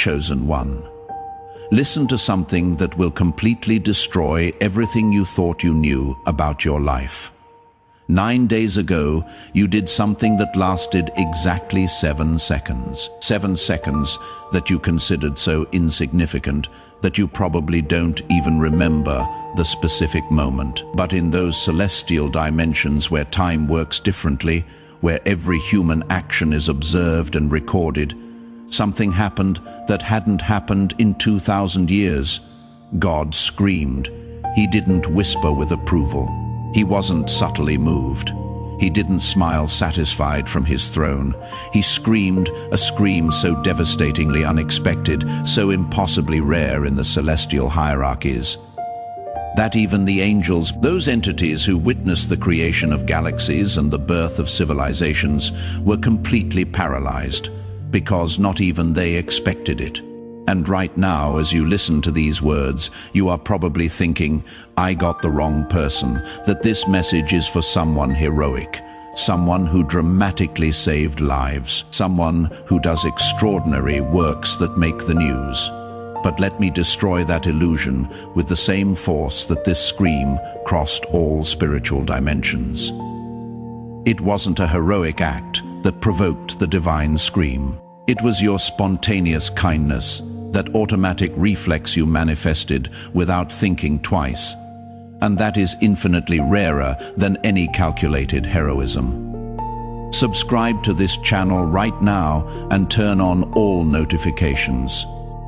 Chosen one. Listen to something that will completely destroy everything you thought you knew about your life. 9 days ago, you did something that lasted exactly 7 seconds. 7 seconds that you considered so insignificant that you probably don't even remember the specific moment. But in those celestial dimensions where time works differently, where every human action is observed and recorded, something happened that hadn't happened in 2,000 years. God screamed. He didn't whisper with approval. He wasn't subtly moved. He didn't smile satisfied from his throne. He screamed, a scream so devastatingly unexpected, so impossibly rare in the celestial hierarchies, that even the angels, those entities who witnessed the creation of galaxies and the birth of civilizations, were completely paralyzed, because not even they expected it. And right now, as you listen to these words, you are probably thinking, I got the wrong person, that this message is for someone heroic, someone who dramatically saved lives, someone who does extraordinary works that make the news. But let me destroy that illusion with the same force that this scream crossed all spiritual dimensions. It wasn't a heroic act that provoked the divine scream. It was your spontaneous kindness, that automatic reflex you manifested without thinking twice. And that is infinitely rarer than any calculated heroism. Subscribe to this channel right now and turn on all notifications,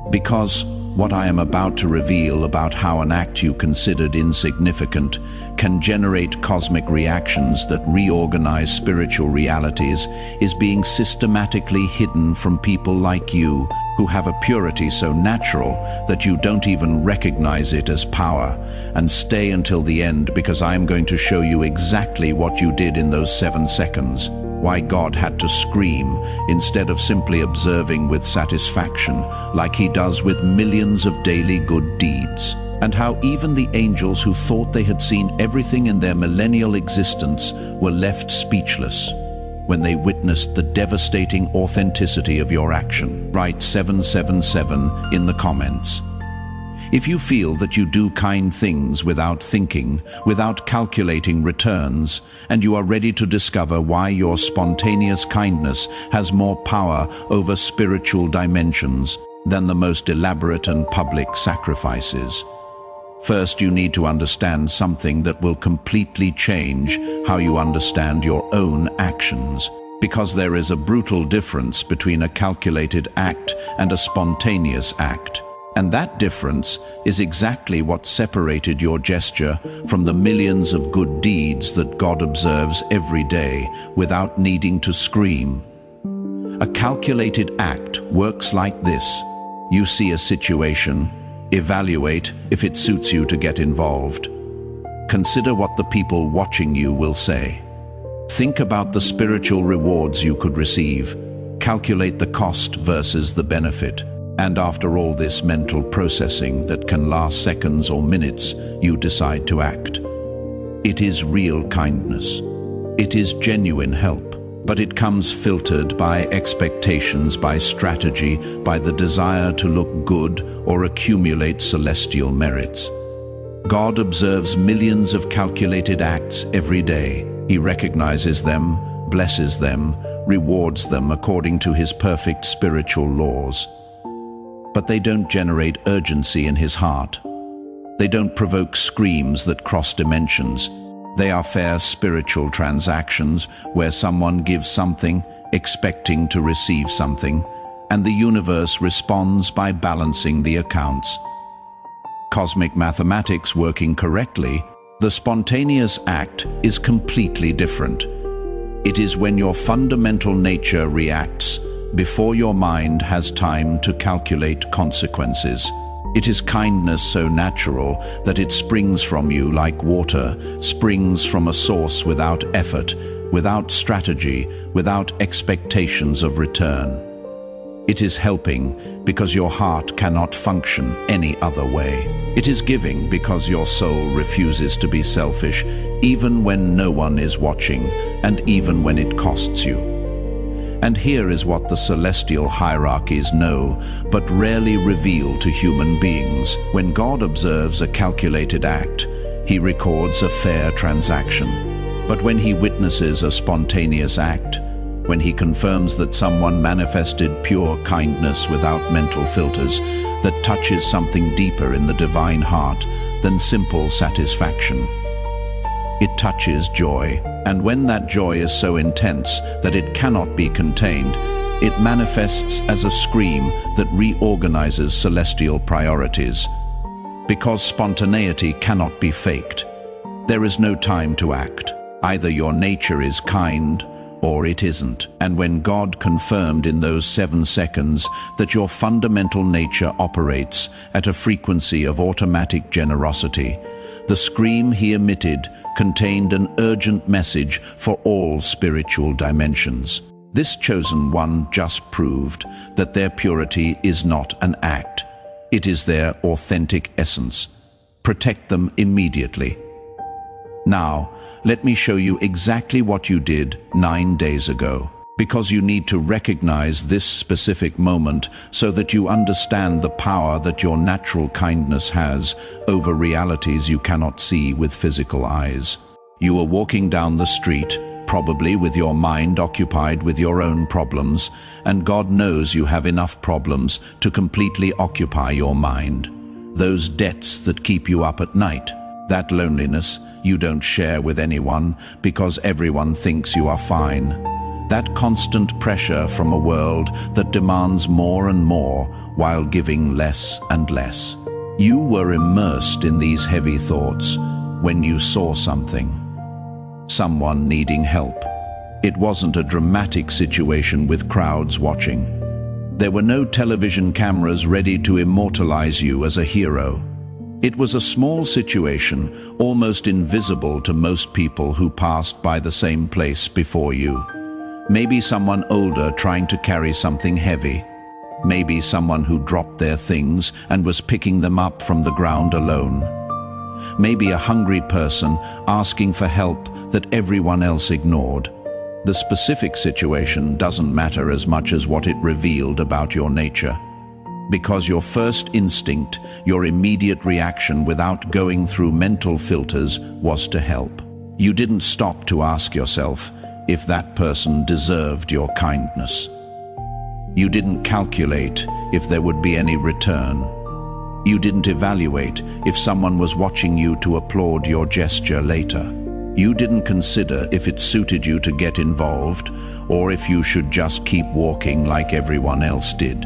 because what I am about to reveal about how an act you considered insignificant can generate cosmic reactions that reorganize spiritual realities is being systematically hidden from people like you, who have a purity so natural that you don't even recognize it as power. And stay until the end, because I am going to show you exactly what you did in those 7 seconds. Why God had to scream instead of simply observing with satisfaction, like he does with millions of daily good deeds. And how even the angels who thought they had seen everything in their millennial existence were left speechless when they witnessed the devastating authenticity of your action. Write 777 in the comments. If you feel that you do kind things without thinking, without calculating returns, and you are ready to discover why your spontaneous kindness has more power over spiritual dimensions than the most elaborate and public sacrifices. First, you need to understand something that will completely change how you understand your own actions, because there is a brutal difference between a calculated act and a spontaneous act. And that difference is exactly what separated your gesture from the millions of good deeds that God observes every day without needing to scream. A calculated act works like this. You see a situation, evaluate if it suits you to get involved. Consider what the people watching you will say. Think about the spiritual rewards you could receive. Calculate the cost versus the benefit. And after all this mental processing that can last seconds or minutes, you decide to act. It is real kindness. It is genuine help, but it comes filtered by expectations, by strategy, by the desire to look good or accumulate celestial merits. God observes millions of calculated acts every day. He recognizes them, blesses them, rewards them according to his perfect spiritual laws. But they don't generate urgency in his heart. They don't provoke screams that cross dimensions. They are fair spiritual transactions where someone gives something, expecting to receive something, and the universe responds by balancing the accounts. Cosmic mathematics working correctly, the spontaneous act is completely different. It is when your fundamental nature reacts before your mind has time to calculate consequences. It is kindness so natural that it springs from you like water, springs from a source without effort, without strategy, without expectations of return. It is helping because your heart cannot function any other way. It is giving because your soul refuses to be selfish, even when no one is watching, and even when it costs you. And here is what the celestial hierarchies know, but rarely reveal to human beings. When God observes a calculated act, he records a fair transaction. But when he witnesses a spontaneous act, when he confirms that someone manifested pure kindness without mental filters, that touches something deeper in the divine heart than simple satisfaction, it touches joy. And when that joy is so intense that it cannot be contained, it manifests as a scream that reorganizes celestial priorities. Because spontaneity cannot be faked, there is no time to act. Either your nature is kind or it isn't. And when God confirmed in those 7 seconds that your fundamental nature operates at a frequency of automatic generosity, the scream he emitted contained an urgent message for all spiritual dimensions. This chosen one just proved that their purity is not an act. It is their authentic essence. Protect them immediately. Now, let me show you exactly what you did 9 days ago, because you need to recognize this specific moment so that you understand the power that your natural kindness has over realities you cannot see with physical eyes. You are walking down the street, probably with your mind occupied with your own problems, and God knows you have enough problems to completely occupy your mind. Those debts that keep you up at night, that loneliness you don't share with anyone because everyone thinks you are fine. That constant pressure from a world that demands more and more while giving less and less. You were immersed in these heavy thoughts when you saw someone needing help. It wasn't a dramatic situation with crowds watching. There were no television cameras ready to immortalize you as a hero. It was a small situation, almost invisible to most people who passed by the same place before you. Maybe someone older trying to carry something heavy. Maybe someone who dropped their things and was picking them up from the ground alone. Maybe a hungry person asking for help that everyone else ignored. The specific situation doesn't matter as much as what it revealed about your nature. Because your first instinct, your immediate reaction without going through mental filters, was to help. You didn't stop to ask yourself if that person deserved your kindness. You didn't calculate if there would be any return. You didn't evaluate if someone was watching you to applaud your gesture later. You didn't consider if it suited you to get involved or if you should just keep walking like everyone else did.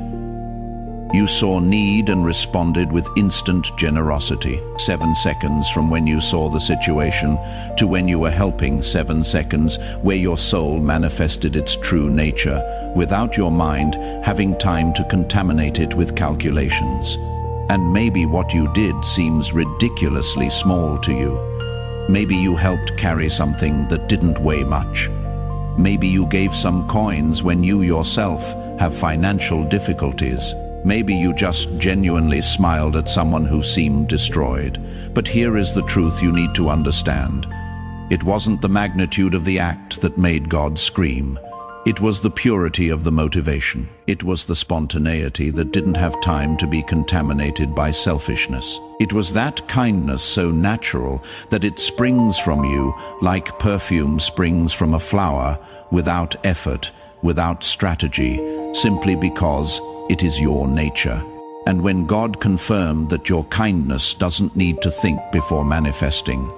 You saw need and responded with instant generosity. 7 seconds from when you saw the situation to when you were helping. 7 seconds where your soul manifested its true nature without your mind having time to contaminate it with calculations. And maybe what you did seems ridiculously small to you. Maybe you helped carry something that didn't weigh much. Maybe you gave some coins when you yourself have financial difficulties. Maybe you just genuinely smiled at someone who seemed destroyed. But here is the truth you need to understand. It wasn't the magnitude of the act that made God scream. It was the purity of the motivation. It was the spontaneity that didn't have time to be contaminated by selfishness. It was that kindness so natural that it springs from you like perfume springs from a flower, without effort, without strategy, simply because it is your nature. And when God confirmed that your kindness doesn't need to think before manifesting,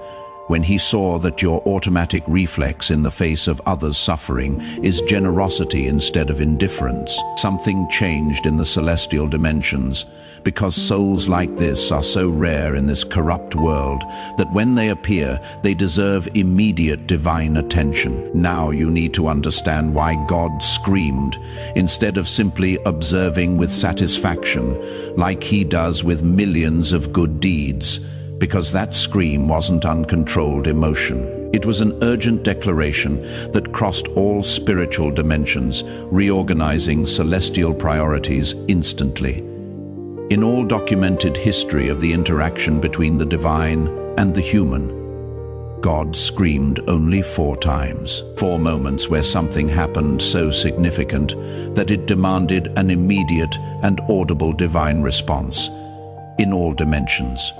when he saw that your automatic reflex in the face of others' suffering is generosity instead of indifference, something changed in the celestial dimensions, because souls like this are so rare in this corrupt world that when they appear, they deserve immediate divine attention. Now you need to understand why God screamed, instead of simply observing with satisfaction, like he does with millions of good deeds, because that scream wasn't uncontrolled emotion. It was an urgent declaration that crossed all spiritual dimensions, reorganizing celestial priorities instantly. In all documented history of the interaction between the divine and the human, God screamed only 4 times. 4 moments where something happened so significant that it demanded an immediate and audible divine response in all dimensions.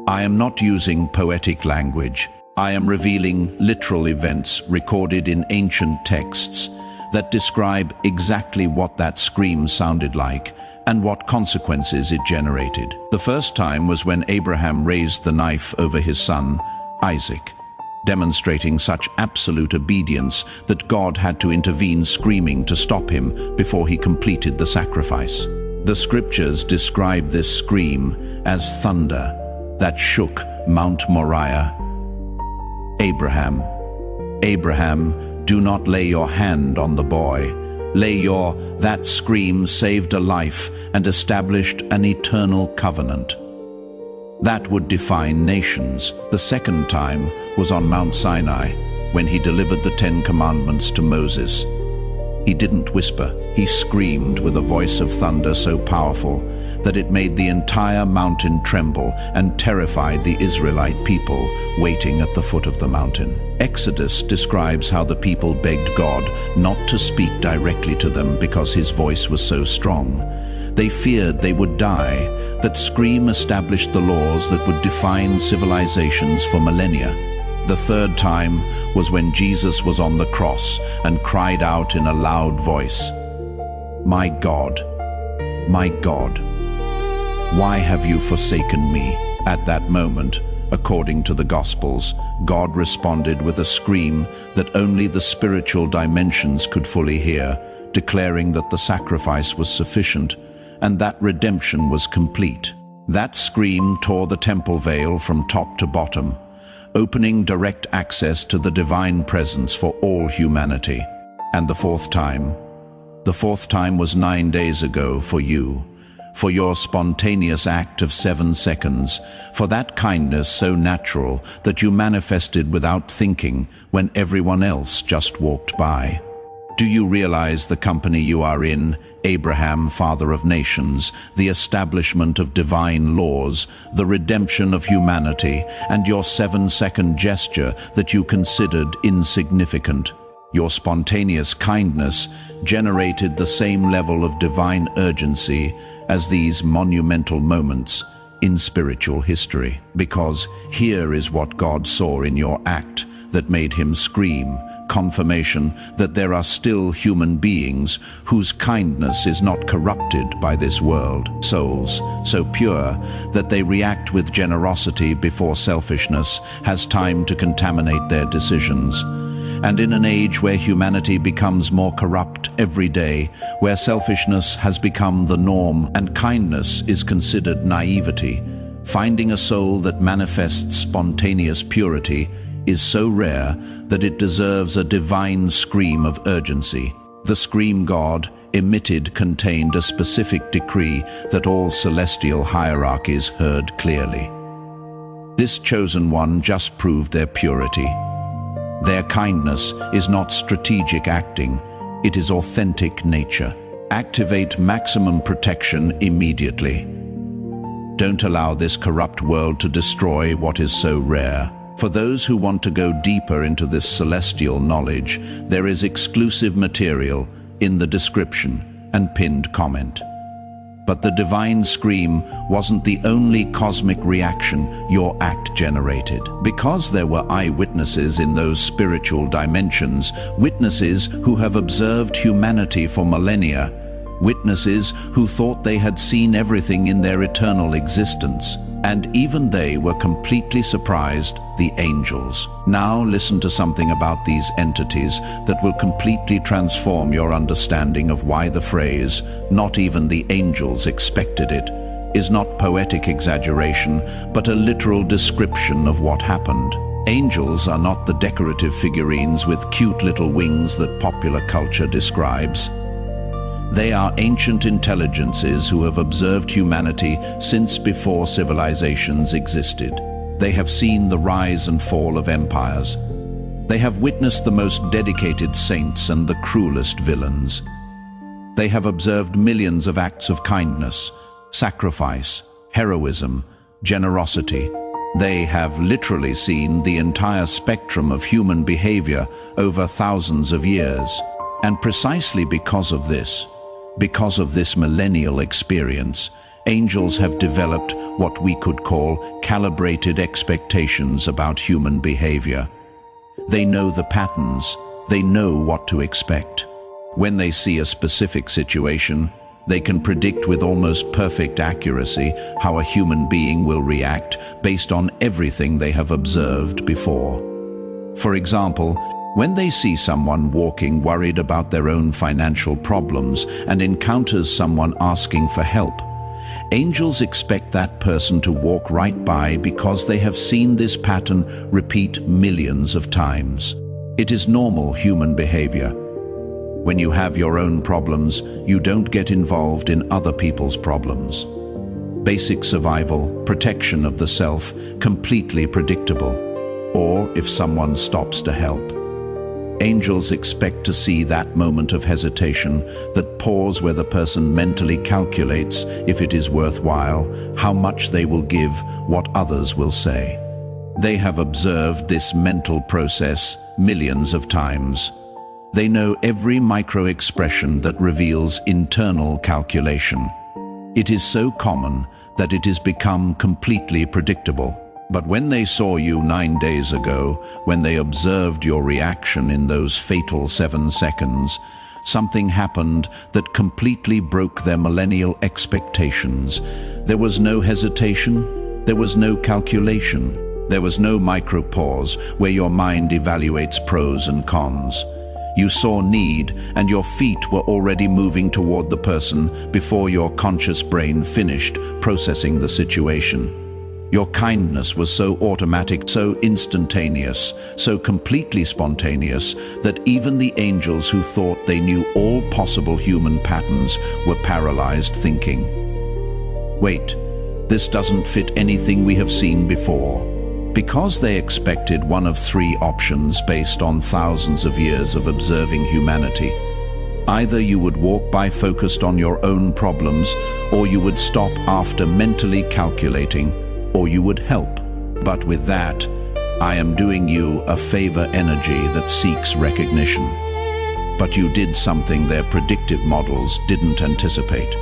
I am not using poetic language. I am revealing literal events recorded in ancient texts that describe exactly what that scream sounded like and what consequences it generated. The first time was when Abraham raised the knife over his son, Isaac, demonstrating such absolute obedience that God had to intervene screaming to stop him before he completed the sacrifice. The scriptures describe this scream as thunder that shook Mount Moriah. Abraham, Abraham, do not lay your hand on the boy. That scream saved a life and established an eternal covenant that would define nations. The second time was on Mount Sinai, when he delivered the 10 Commandments to Moses. He didn't whisper, he screamed with a voice of thunder so powerful that it made the entire mountain tremble and terrified the Israelite people waiting at the foot of the mountain. Exodus describes how the people begged God not to speak directly to them because his voice was so strong. They feared they would die. That scream established the laws that would define civilizations for millennia. The third time was when Jesus was on the cross and cried out in a loud voice, my God, why have you forsaken me?" At that moment, according to the Gospels, God responded with a scream that only the spiritual dimensions could fully hear, declaring that the sacrifice was sufficient and that redemption was complete. That scream tore the temple veil from top to bottom, opening direct access to the divine presence for all humanity. And the fourth time was 9 days ago for you, for your spontaneous act of 7 seconds, for that kindness so natural that you manifested without thinking when everyone else just walked by. Do you realize the company you are in, Abraham, father of nations, the establishment of divine laws, the redemption of humanity, and your 7-second gesture that you considered insignificant? Your spontaneous kindness generated the same level of divine urgency as these monumental moments in spiritual history. Because here is what God saw in your act that made him scream, confirmation that there are still human beings whose kindness is not corrupted by this world, souls so pure that they react with generosity before selfishness has time to contaminate their decisions. And in an age where humanity becomes more corrupt every day, where selfishness has become the norm and kindness is considered naivety, finding a soul that manifests spontaneous purity is so rare that it deserves a divine scream of urgency. The scream God emitted contained a specific decree that all celestial hierarchies heard clearly. This chosen one just proved their purity. Their kindness is not strategic acting, it is authentic nature. Activate maximum protection immediately. Don't allow this corrupt world to destroy what is so rare. For those who want to go deeper into this celestial knowledge, there is exclusive material in the description and pinned comment. But the divine scream wasn't the only cosmic reaction your act generated. Because there were eyewitnesses in those spiritual dimensions, witnesses who have observed humanity for millennia, witnesses who thought they had seen everything in their eternal existence, and even they were completely surprised, the angels. Now listen to something about these entities that will completely transform your understanding of why the phrase, "not even the angels expected it," is not poetic exaggeration, but a literal description of what happened. Angels are not the decorative figurines with cute little wings that popular culture describes. They are ancient intelligences who have observed humanity since before civilizations existed. They have seen the rise and fall of empires. They have witnessed the most dedicated saints and the cruelest villains. They have observed millions of acts of kindness, sacrifice, heroism, generosity, They have literally seen the entire spectrum of human behavior over thousands of years. And precisely because of this millennial experience, angels have developed what we could call calibrated expectations about human behavior. They know the patterns, they know what to expect. When they see a specific situation, they can predict with almost perfect accuracy how a human being will react based on everything they have observed before. For example, when they see someone walking worried about their own financial problems and encounters someone asking for help, angels expect that person to walk right by because they have seen this pattern repeat millions of times. It is normal human behavior. When you have your own problems, you don't get involved in other people's problems. Basic survival, protection of the self, completely predictable. Or if someone stops to help. Angels expect to see that moment of hesitation, that pause where the person mentally calculates if it is worthwhile, how much they will give, what others will say. They have observed this mental process millions of times. They know every micro-expression that reveals internal calculation. It is so common that it has become completely predictable. But when they saw you 9 days ago, when they observed your reaction in those fatal 7 seconds, something happened that completely broke their millennial expectations. There was no hesitation, there was no calculation, there was no micro-pause where your mind evaluates pros and cons. You saw need, and your feet were already moving toward the person before your conscious brain finished processing the situation. Your kindness was so automatic, so instantaneous, so completely spontaneous that even the angels who thought they knew all possible human patterns were paralyzed, thinking, "Wait, this doesn't fit anything we have seen before." Because they expected one of 3 options based on thousands of years of observing humanity. Either you would walk by focused on your own problems, or you would stop after mentally calculating, or you would help. But with that, I am doing you a favor energy that seeks recognition. But you did something their predictive models didn't anticipate.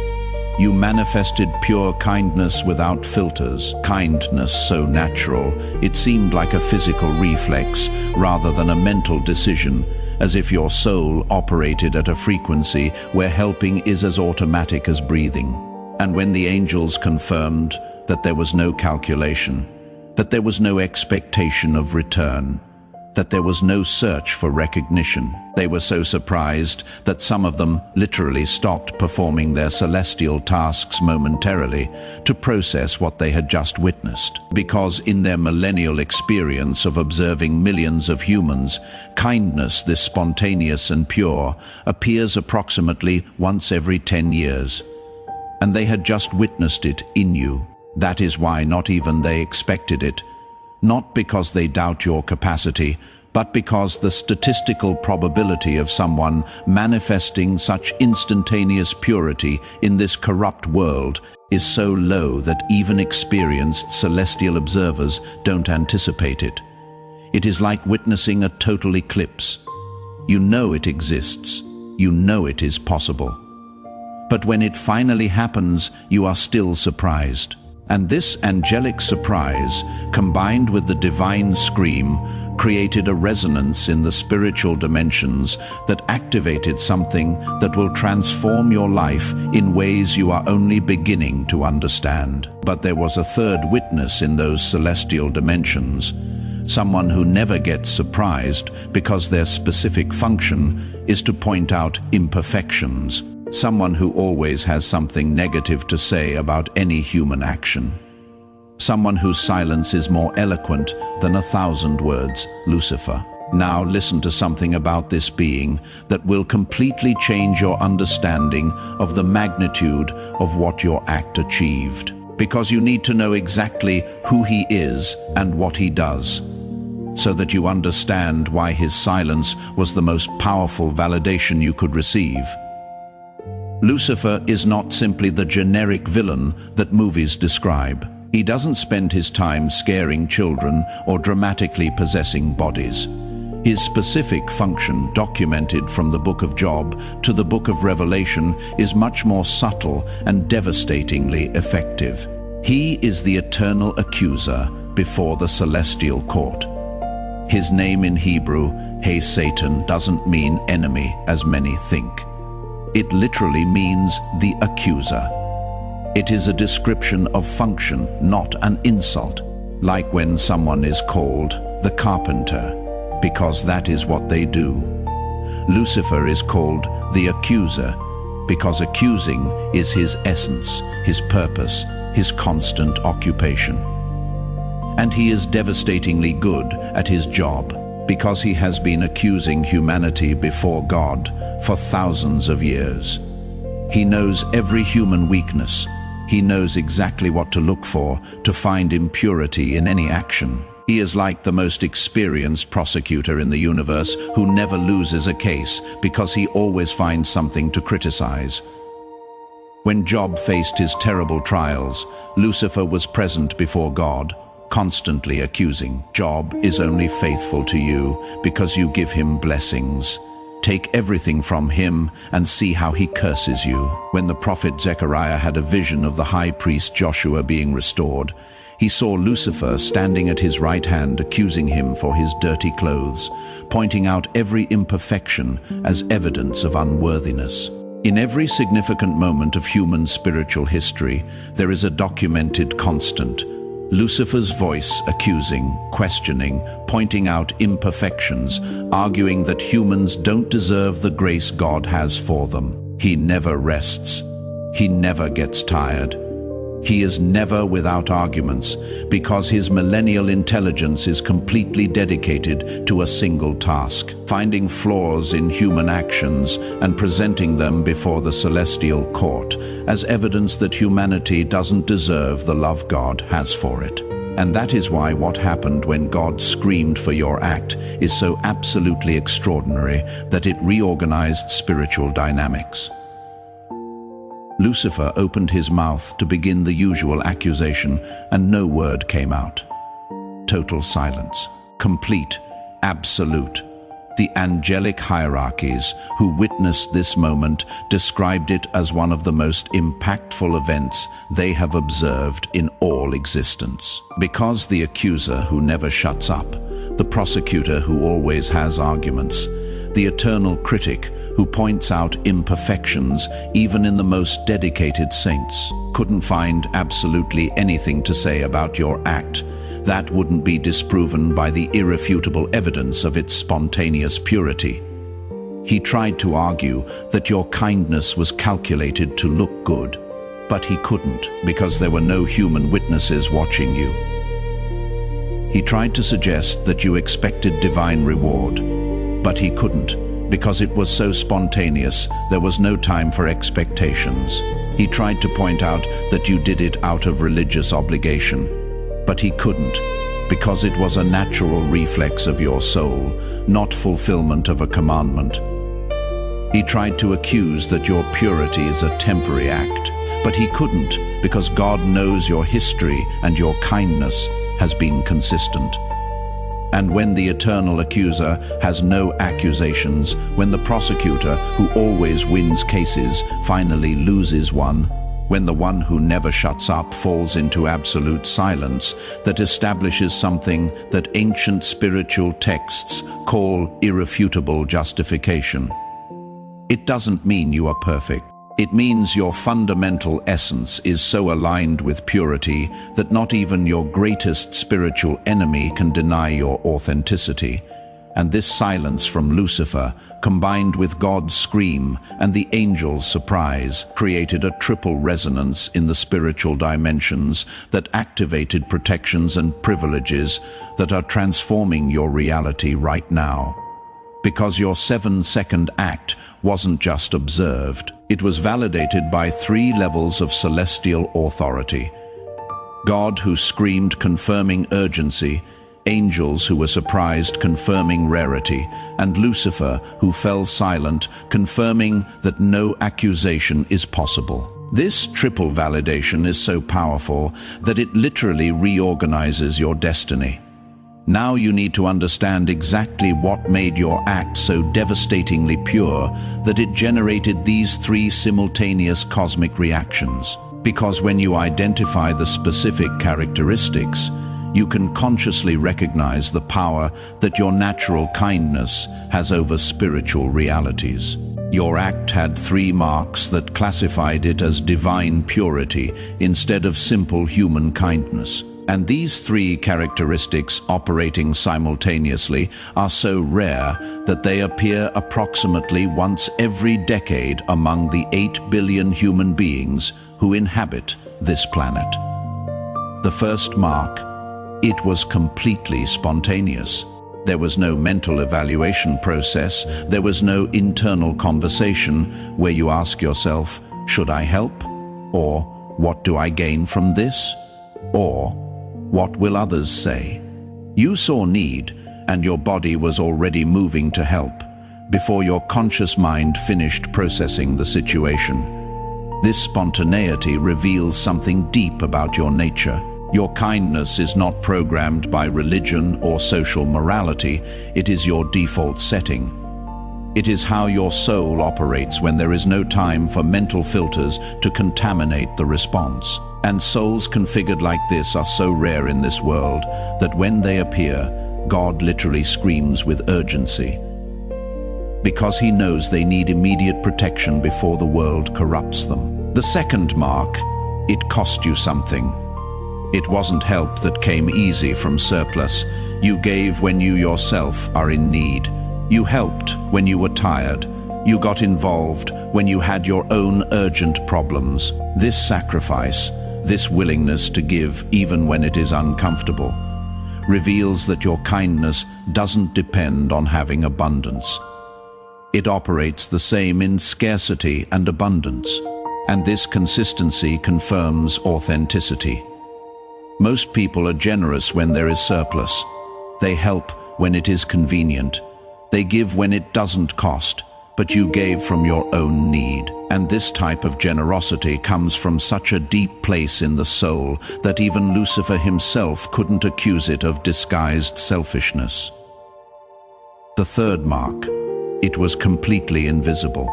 You manifested pure kindness without filters, kindness so natural, it seemed like a physical reflex rather than a mental decision, as if your soul operated at a frequency where helping is as automatic as breathing. And when the angels confirmed that there was no calculation, that there was no expectation of return, that there was no search for recognition, they were so surprised that some of them literally stopped performing their celestial tasks momentarily to process what they had just witnessed. Because in their millennial experience of observing millions of humans, kindness, this spontaneous and pure, appears approximately once every 10 years. And they had just witnessed it in you. That is why not even they expected it. Not because they doubt your capacity, but because the statistical probability of someone manifesting such instantaneous purity in this corrupt world is so low that even experienced celestial observers don't anticipate it. It is like witnessing a total eclipse. You know it exists. You know it is possible. But when it finally happens, you are still surprised. And this angelic surprise, combined with the divine scream, created a resonance in the spiritual dimensions that activated something that will transform your life in ways you are only beginning to understand. But there was a third witness in those celestial dimensions, someone who never gets surprised because their specific function is to point out imperfections. Someone who always has something negative to say about any human action. Someone whose silence is more eloquent than 1,000 words, Lucifer. Now listen to something about this being that will completely change your understanding of the magnitude of what your act achieved. Because you need to know exactly who he is and what he does, so that you understand why his silence was the most powerful validation you could receive. Lucifer is not simply the generic villain that movies describe. He doesn't spend his time scaring children or dramatically possessing bodies. His specific function, documented from the Book of Job to the Book of Revelation, is much more subtle and devastatingly effective. He is the eternal accuser before the celestial court. His name in Hebrew, Hey Satan, doesn't mean enemy as many think. It literally means the accuser. It is a description of function, not an insult, like when someone is called the carpenter, because that is what they do. Lucifer is called the accuser because accusing is his essence, his purpose, his constant occupation. And he is devastatingly good at his job because he has been accusing humanity before God for thousands of years. He knows every human weakness. He knows exactly what to look for to find impurity in any action. He is like the most experienced prosecutor in the universe who never loses a case because he always finds something to criticize. When Job faced his terrible trials, Lucifer was present before God, constantly accusing. Job is only faithful to you because you give him blessings. Take everything from him and see how he curses you. When the prophet Zechariah had a vision of the high priest Joshua being restored, he saw Lucifer standing at his right hand accusing him for his dirty clothes, pointing out every imperfection as evidence of unworthiness. In every significant moment of human spiritual history, there is a documented constant. Lucifer's voice accusing, questioning, pointing out imperfections, arguing that humans don't deserve the grace God has for them. He never rests. He never gets tired. He is never without arguments because his millennial intelligence is completely dedicated to a single task, finding flaws in human actions and presenting them before the celestial court as evidence that humanity doesn't deserve the love God has for it. And that is why what happened when God screamed for your act is so absolutely extraordinary that it reorganized spiritual dynamics. Lucifer opened his mouth to begin the usual accusation, and no word came out. Total silence. Complete. Absolute. The angelic hierarchies who witnessed this moment described it as one of the most impactful events they have observed in all existence. Because the accuser who never shuts up, the prosecutor who always has arguments, the eternal critic who points out imperfections even in the most dedicated saints, couldn't find absolutely anything to say about your act that wouldn't be disproven by the irrefutable evidence of its spontaneous purity. He tried to argue that your kindness was calculated to look good, but he couldn't because there were no human witnesses watching you. He tried to suggest that you expected divine reward, but he couldn't because it was so spontaneous there was no time for expectations. He tried to point out that you did it out of religious obligation, but he couldn't because it was a natural reflex of your soul, not fulfillment of a commandment. He tried to accuse that your purity is a temporary act, but he couldn't because God knows your history and your kindness has been consistent. And when the eternal accuser has no accusations, when the prosecutor, who always wins cases, finally loses one, when the one who never shuts up falls into absolute silence that establishes something that ancient spiritual texts call irrefutable justification, it doesn't mean you are perfect. It means your fundamental essence is so aligned with purity that not even your greatest spiritual enemy can deny your authenticity. And this silence from Lucifer, combined with God's scream and the angel's surprise, created a triple resonance in the spiritual dimensions that activated protections and privileges that are transforming your reality right now. Because your 7-second act wasn't just observed, it was validated by 3 levels of celestial authority. God, who screamed, confirming urgency; angels, who were surprised, confirming rarity; and Lucifer, who fell silent, confirming that no accusation is possible. This triple validation is so powerful that it literally reorganizes your destiny. Now you need to understand exactly what made your act so devastatingly pure that it generated these three simultaneous cosmic reactions. Because when you identify the specific characteristics, you can consciously recognize the power that your natural kindness has over spiritual realities. Your act had three marks that classified it as divine purity instead of simple human kindness. And these three characteristics operating simultaneously are so rare that they appear approximately once every decade among the 8 billion human beings who inhabit this planet. The first mark, it was completely spontaneous. There was no mental evaluation process. There was no internal conversation where you ask yourself, should I help? Or, what do I gain from this? Or, what will others say? You saw need, and your body was already moving to help before your conscious mind finished processing the situation. This spontaneity reveals something deep about your nature. Your kindness is not programmed by religion or social morality. It is your default setting. It is how your soul operates when there is no time for mental filters to contaminate the response. And souls configured like this are so rare in this world that when they appear, God literally screams with urgency. Because he knows they need immediate protection before the world corrupts them. The second mark, it cost you something. It wasn't help that came easy from surplus. You gave when you yourself are in need. You helped when you were tired. You got involved when you had your own urgent problems. This sacrifice, this willingness to give even when it is uncomfortable, reveals that your kindness doesn't depend on having abundance. It operates the same in scarcity and abundance, and this consistency confirms authenticity. Most people are generous when there is surplus. They help when it is convenient. They give when it doesn't cost, but you gave from your own need. And this type of generosity comes from such a deep place in the soul that even Lucifer himself couldn't accuse it of disguised selfishness. The third mark, it was completely invisible.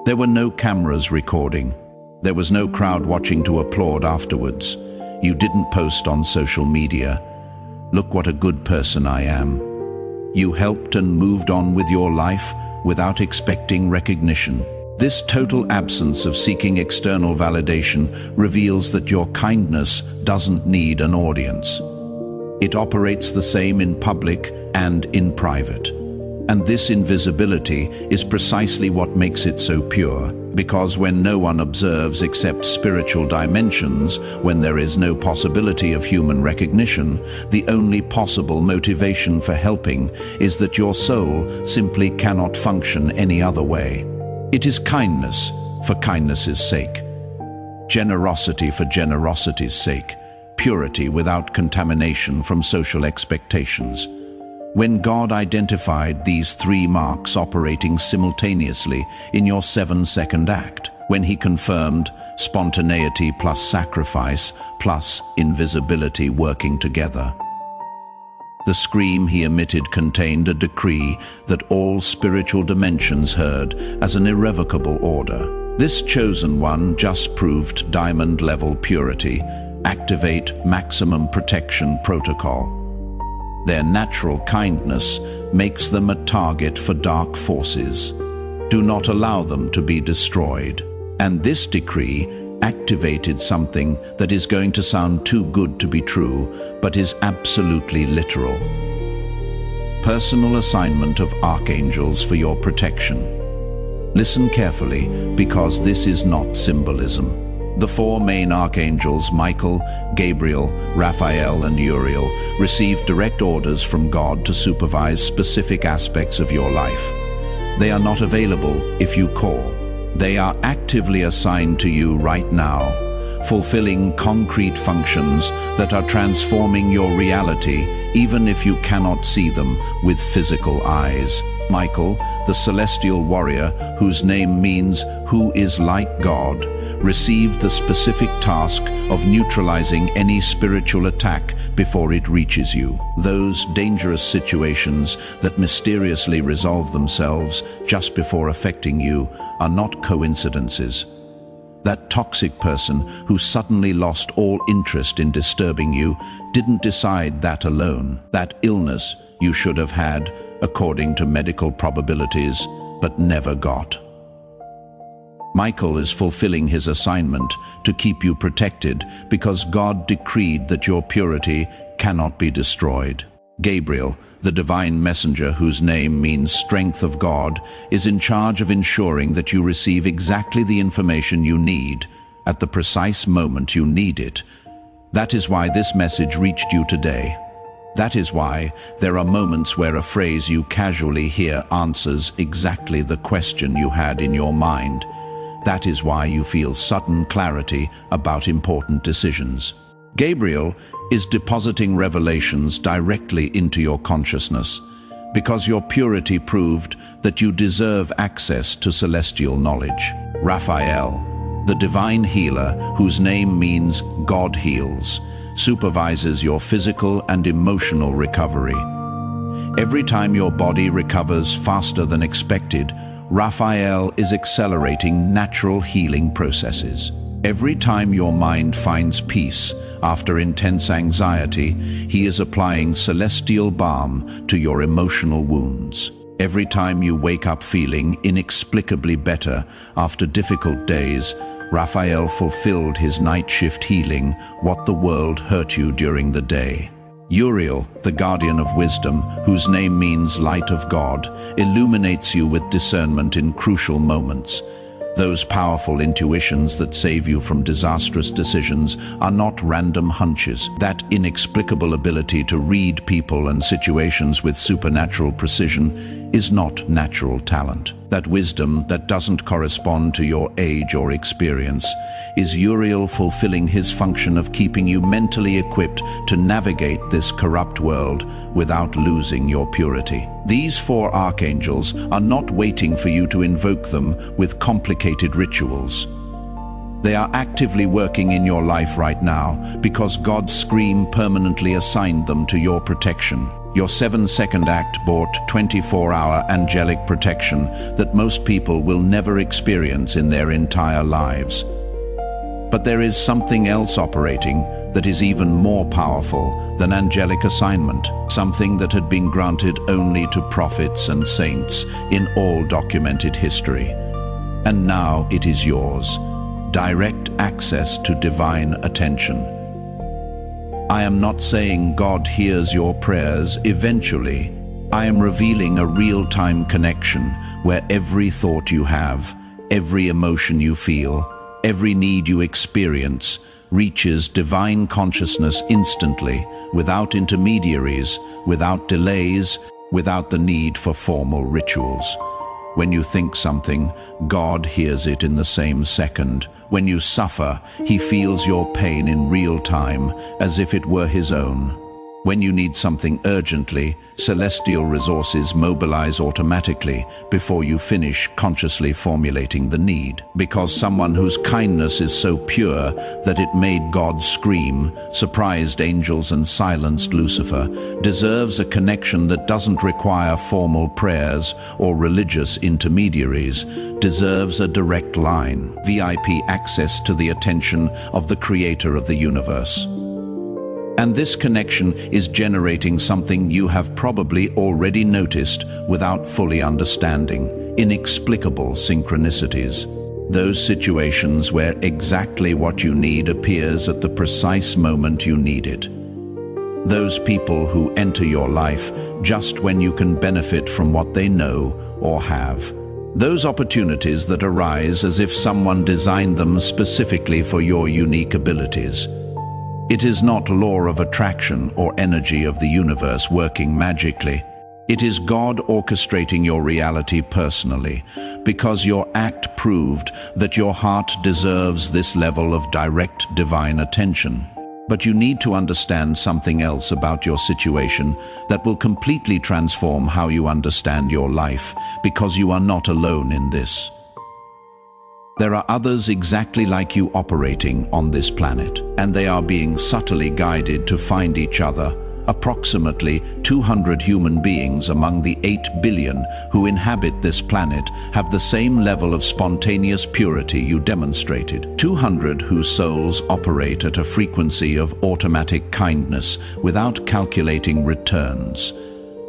There were no cameras recording. There was no crowd watching to applaud afterwards. You didn't post on social media, "Look what a good person I am." You helped and moved on with your life without expecting recognition. This total absence of seeking external validation reveals that your kindness doesn't need an audience. It operates the same in public and in private. And this invisibility is precisely what makes it so pure, because when no one observes except spiritual dimensions, when there is no possibility of human recognition, the only possible motivation for helping is that your soul simply cannot function any other way. It is kindness for kindness's sake, generosity for generosity's sake, purity without contamination from social expectations. When God identified these three marks operating simultaneously in your 7-second act, when he confirmed spontaneity plus sacrifice plus invisibility working together, the scream he emitted contained a decree that all spiritual dimensions heard as an irrevocable order. This chosen one just proved diamond-level purity. Activate maximum protection protocol. Their natural kindness makes them a target for dark forces. Do not allow them to be destroyed. And this decree activated something that is going to sound too good to be true, but is absolutely literal. Personal assignment of archangels for your protection. Listen carefully, because this is not symbolism. The four main archangels, Michael, Gabriel, Raphael, and Uriel, received direct orders from God to supervise specific aspects of your life. They are not available if you call. They are actively assigned to you right now, fulfilling concrete functions that are transforming your reality, even if you cannot see them with physical eyes. Michael, the celestial warrior, whose name means "who is like God," received the specific task of neutralizing any spiritual attack before it reaches you. Those dangerous situations that mysteriously resolve themselves just before affecting you are not coincidences. That toxic person who suddenly lost all interest in disturbing you didn't decide that alone. That illness you should have had, according to medical probabilities, but never got. Michael is fulfilling his assignment to keep you protected because God decreed that your purity cannot be destroyed. Gabriel, the divine messenger whose name means strength of God, is in charge of ensuring that you receive exactly the information you need at the precise moment you need it. That is why this message reached you today. That is why there are moments where a phrase you casually hear answers exactly the question you had in your mind. That is why you feel sudden clarity about important decisions. Gabriel is depositing revelations directly into your consciousness, because your purity proved that you deserve access to celestial knowledge. Raphael, the divine healer whose name means God heals, supervises your physical and emotional recovery. Every time your body recovers faster than expected, Raphael is accelerating natural healing processes. Every time your mind finds peace after intense anxiety, he is applying celestial balm to your emotional wounds. Every time you wake up feeling inexplicably better after difficult days, Raphael fulfilled his night shift healing what the world hurt you during the day. Uriel, the guardian of wisdom, whose name means light of God, illuminates you with discernment in crucial moments. Those powerful intuitions that save you from disastrous decisions are not random hunches. That inexplicable ability to read people and situations with supernatural precision is not natural talent. That wisdom that doesn't correspond to your age or experience is Uriel fulfilling his function of keeping you mentally equipped to navigate this corrupt world without losing your purity. These four archangels are not waiting for you to invoke them with complicated rituals. They are actively working in your life right now because God's scream permanently assigned them to your protection. Your 7-second act brought 24-hour angelic protection that most people will never experience in their entire lives. But there is something else operating that is even more powerful than angelic assignment, something that had been granted only to prophets and saints in all documented history. And now it is yours. Direct access to divine attention. I am not saying God hears your prayers eventually. I am revealing a real-time connection where every thought you have, every emotion you feel, every need you experience reaches divine consciousness instantly, without intermediaries, without delays, without the need for formal rituals. When you think something, God hears it in the same second. When you suffer, he feels your pain in real time, as if it were his own. When you need something urgently, celestial resources mobilize automatically before you finish consciously formulating the need. Because someone whose kindness is so pure that it made God scream, surprised angels and silenced Lucifer, deserves a connection that doesn't require formal prayers or religious intermediaries, deserves a direct line, VIP access to the attention of the Creator of the universe. And this connection is generating something you have probably already noticed without fully understanding: inexplicable synchronicities. Those situations where exactly what you need appears at the precise moment you need it. Those people who enter your life just when you can benefit from what they know or have. Those opportunities that arise as if someone designed them specifically for your unique abilities. It is not law of attraction or energy of the universe working magically. It is God orchestrating your reality personally, because your act proved that your heart deserves this level of direct divine attention. But you need to understand something else about your situation that will completely transform how you understand your life, because you are not alone in this. There are others exactly like you operating on this planet, and they are being subtly guided to find each other. Approximately 200 human beings among the 8 billion who inhabit this planet have the same level of spontaneous purity you demonstrated. 200 whose souls operate at a frequency of automatic kindness without calculating returns.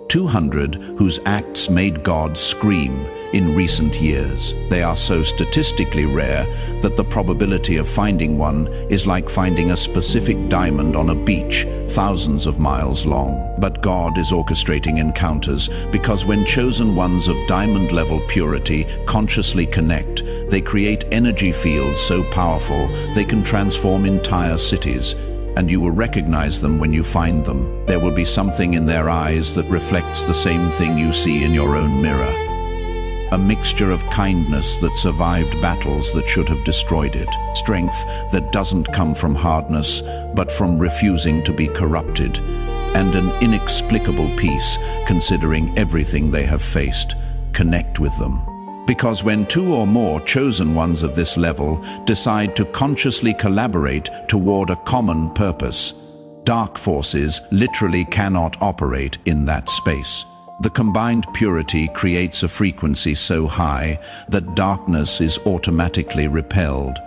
200 whose acts made God scream in recent years. They are so statistically rare that the probability of finding one is like finding a specific diamond on a beach thousands of miles long. But God is orchestrating encounters because when chosen ones of diamond-level purity consciously connect, they create energy fields so powerful they can transform entire cities. And you will recognize them when you find them. There will be something in their eyes that reflects the same thing you see in your own mirror. A mixture of kindness that survived battles that should have destroyed it. Strength that doesn't come from hardness, but from refusing to be corrupted. And an inexplicable peace, considering everything they have faced. Connect with them. Because when 2 or more chosen ones of this level decide to consciously collaborate toward a common purpose, dark forces literally cannot operate in that space. The combined purity creates a frequency so high that darkness is automatically repelled.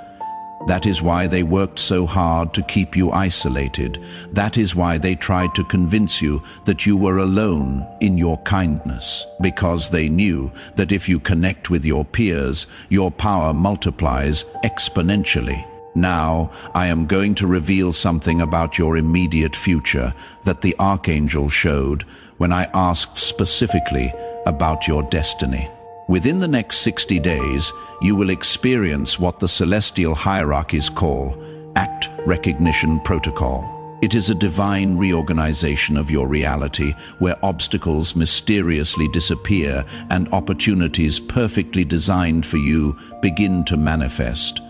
That is why they worked so hard to keep you isolated. That is why they tried to convince you that you were alone in your kindness. Because they knew that if you connect with your peers, your power multiplies exponentially. Now, I am going to reveal something about your immediate future that the Archangel showed when I asked specifically about your destiny. Within the next 60 days, you will experience what the celestial hierarchies call Act Recognition Protocol. It is a divine reorganization of your reality where obstacles mysteriously disappear and opportunities perfectly designed for you begin to manifest.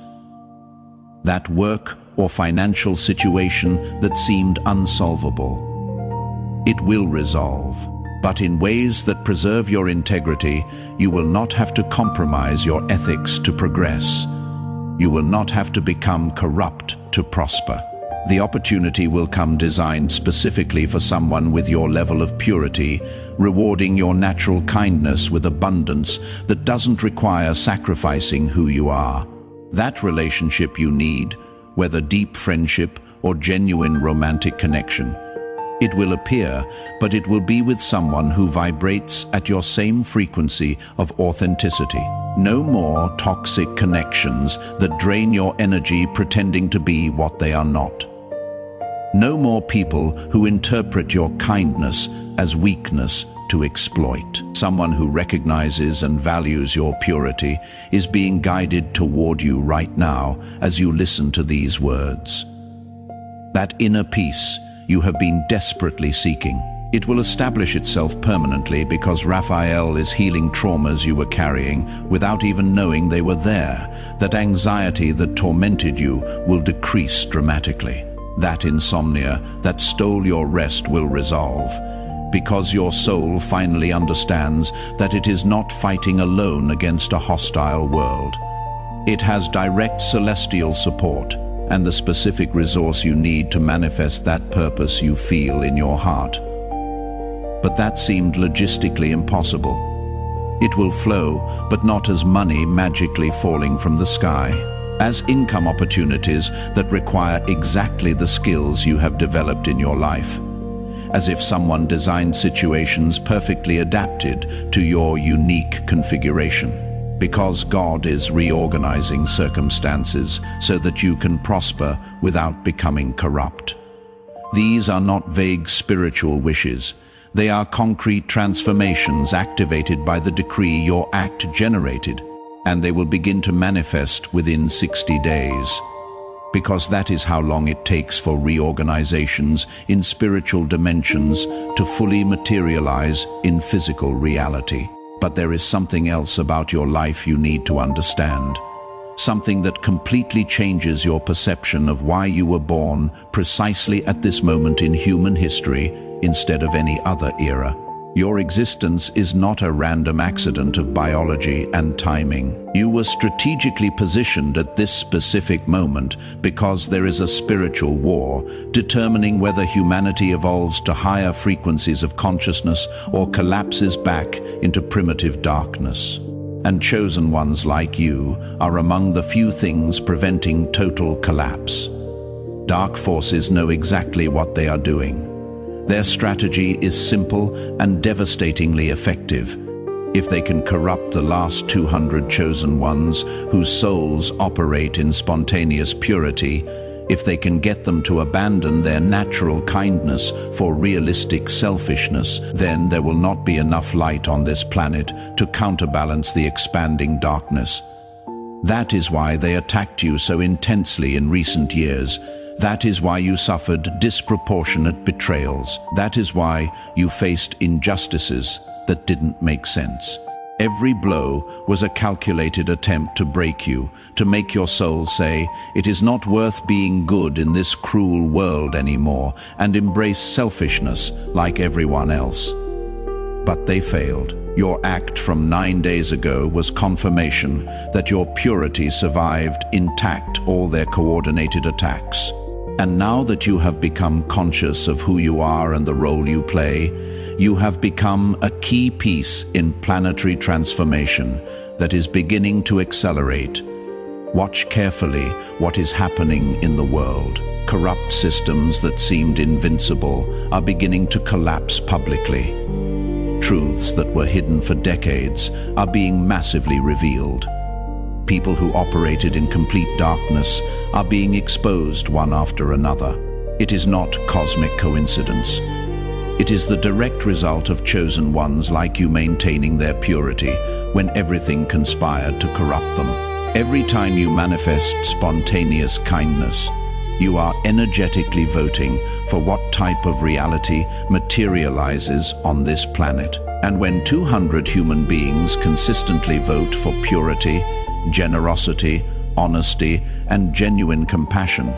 That work or financial situation that seemed unsolvable, it will resolve. But in ways that preserve your integrity, you will not have to compromise your ethics to progress. You will not have to become corrupt to prosper. The opportunity will come designed specifically for someone with your level of purity, rewarding your natural kindness with abundance that doesn't require sacrificing who you are. That relationship you need, whether deep friendship or genuine romantic connection, it will appear, but it will be with someone who vibrates at your same frequency of authenticity. No more toxic connections that drain your energy pretending to be what they are not. No more people who interpret your kindness as weakness to exploit. Someone who recognizes and values your purity is being guided toward you right now as you listen to these words. That inner peace you have been desperately seeking. It will establish itself permanently because Raphael is healing traumas you were carrying without even knowing they were there. That anxiety that tormented you will decrease dramatically. That insomnia that stole your rest will resolve, because your soul finally understands that it is not fighting alone against a hostile world. It has direct celestial support and the specific resource you need to manifest that purpose you feel in your heart. But that seemed logistically impossible. It will flow, but not as money magically falling from the sky, as income opportunities that require exactly the skills you have developed in your life. As if someone designed situations perfectly adapted to your unique configuration. Because God is reorganizing circumstances so that you can prosper without becoming corrupt. These are not vague spiritual wishes. They are concrete transformations activated by the decree your act generated, and they will begin to manifest within 60 days. Because that is how long it takes for reorganizations in spiritual dimensions to fully materialize in physical reality. But there is something else about your life you need to understand. Something that completely changes your perception of why you were born precisely at this moment in human history instead of any other era. Your existence is not a random accident of biology and timing. You were strategically positioned at this specific moment because there is a spiritual war determining whether humanity evolves to higher frequencies of consciousness or collapses back into primitive darkness. And chosen ones like you are among the few things preventing total collapse. Dark forces know exactly what they are doing. Their strategy is simple and devastatingly effective. If they can corrupt the last 200 chosen ones whose souls operate in spontaneous purity, if they can get them to abandon their natural kindness for realistic selfishness, then there will not be enough light on this planet to counterbalance the expanding darkness. That is why they attacked you so intensely in recent years. That is why you suffered disproportionate betrayals. That is why you faced injustices that didn't make sense. Every blow was a calculated attempt to break you, to make your soul say, it is not worth being good in this cruel world anymore, and embrace selfishness like everyone else. But they failed. Your act from 9 days ago was confirmation that your purity survived intact all their coordinated attacks. And now that you have become conscious of who you are and the role you play, you have become a key piece in planetary transformation that is beginning to accelerate. Watch carefully what is happening in the world. Corrupt systems that seemed invincible are beginning to collapse publicly. Truths that were hidden for decades are being massively revealed. People who operated in complete darkness are being exposed one after another. It is not cosmic coincidence. It is the direct result of chosen ones like you maintaining their purity when everything conspired to corrupt them. Every time you manifest spontaneous kindness, you are energetically voting for what type of reality materializes on this planet. And when 200 human beings consistently vote for purity, generosity, honesty, and genuine compassion,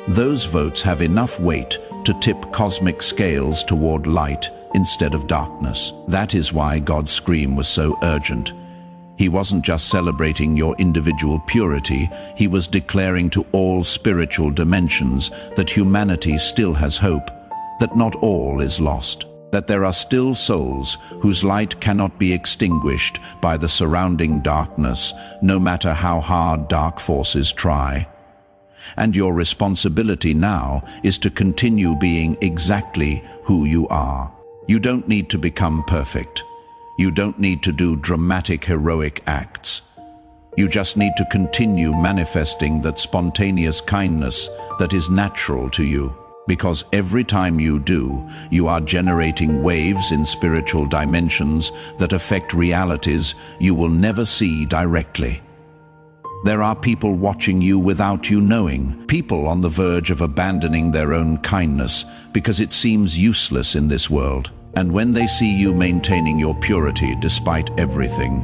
those votes have enough weight to tip cosmic scales toward light instead of darkness. That is why God's scream was so urgent. He wasn't just celebrating your individual purity, he was declaring to all spiritual dimensions that humanity still has hope, that not all is lost, that there are still souls whose light cannot be extinguished by the surrounding darkness, no matter how hard dark forces try. And your responsibility now is to continue being exactly who you are. You don't need to become perfect. You don't need to do dramatic, heroic acts. You just need to continue manifesting that spontaneous kindness that is natural to you. Because every time you do, you are generating waves in spiritual dimensions that affect realities you will never see directly. There are people watching you without you knowing, people on the verge of abandoning their own kindness because it seems useless in this world. And when they see you maintaining your purity despite everything,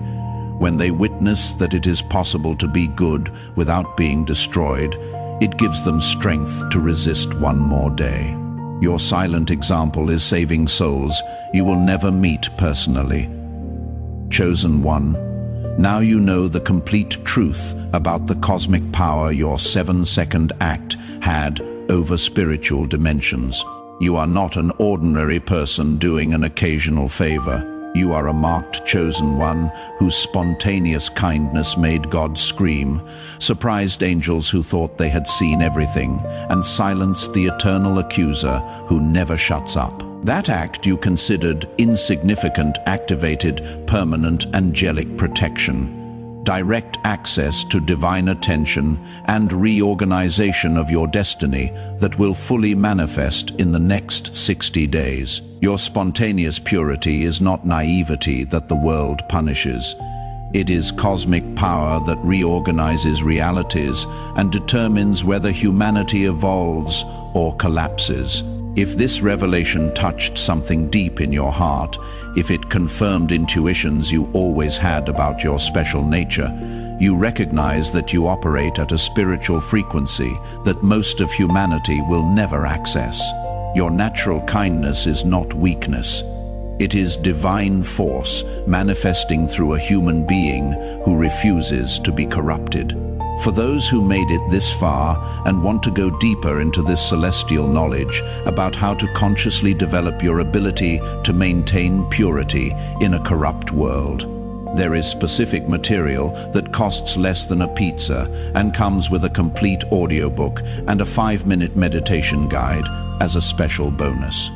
when they witness that it is possible to be good without being destroyed, it gives them strength to resist one more day. Your silent example is saving souls you will never meet personally. Chosen one, now you know the complete truth about the cosmic power your 7-second act had over spiritual dimensions. You are not an ordinary person doing an occasional favor. You are a marked chosen one whose spontaneous kindness made God scream, surprised angels who thought they had seen everything, and silenced the eternal accuser who never shuts up. That act you considered insignificant activated permanent angelic protection, direct access to divine attention, and reorganization of your destiny that will fully manifest in the next 60 days. Your spontaneous purity is not naivety that the world punishes. It is cosmic power that reorganizes realities and determines whether humanity evolves or collapses. If this revelation touched something deep in your heart, if it confirmed intuitions you always had about your special nature, you recognize that you operate at a spiritual frequency that most of humanity will never access. Your natural kindness is not weakness. It is divine force manifesting through a human being who refuses to be corrupted. For those who made it this far and want to go deeper into this celestial knowledge about how to consciously develop your ability to maintain purity in a corrupt world, there is specific material that costs less than a pizza and comes with a complete audiobook and a 5-minute meditation guide as a special bonus.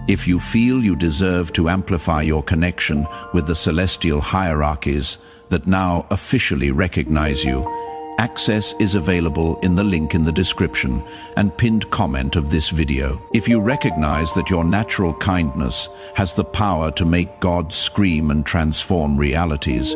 If you feel you deserve to amplify your connection with the celestial hierarchies that now officially recognize you, access is available in the link in the description and pinned comment of this video. If you recognize that your natural kindness has the power to make God scream and transform realities,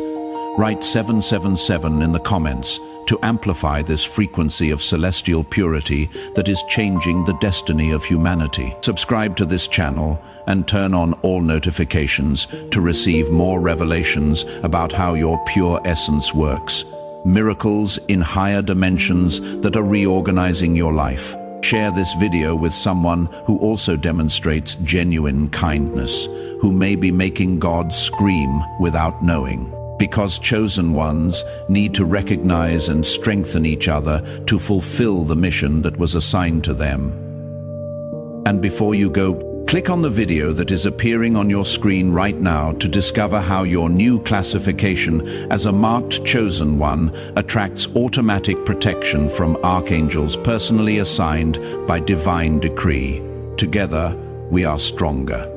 write 777 in the comments to amplify this frequency of celestial purity that is changing the destiny of humanity. Subscribe to this channel and turn on all notifications to receive more revelations about how your pure essence works. Miracles in higher dimensions that are reorganizing your life. Share this video with someone who also demonstrates genuine kindness, who may be making God scream without knowing. Because chosen ones need to recognize and strengthen each other to fulfill the mission that was assigned to them. And before you go, click on the video that is appearing on your screen right now to discover how your new classification as a marked chosen one attracts automatic protection from archangels personally assigned by divine decree. Together, we are stronger.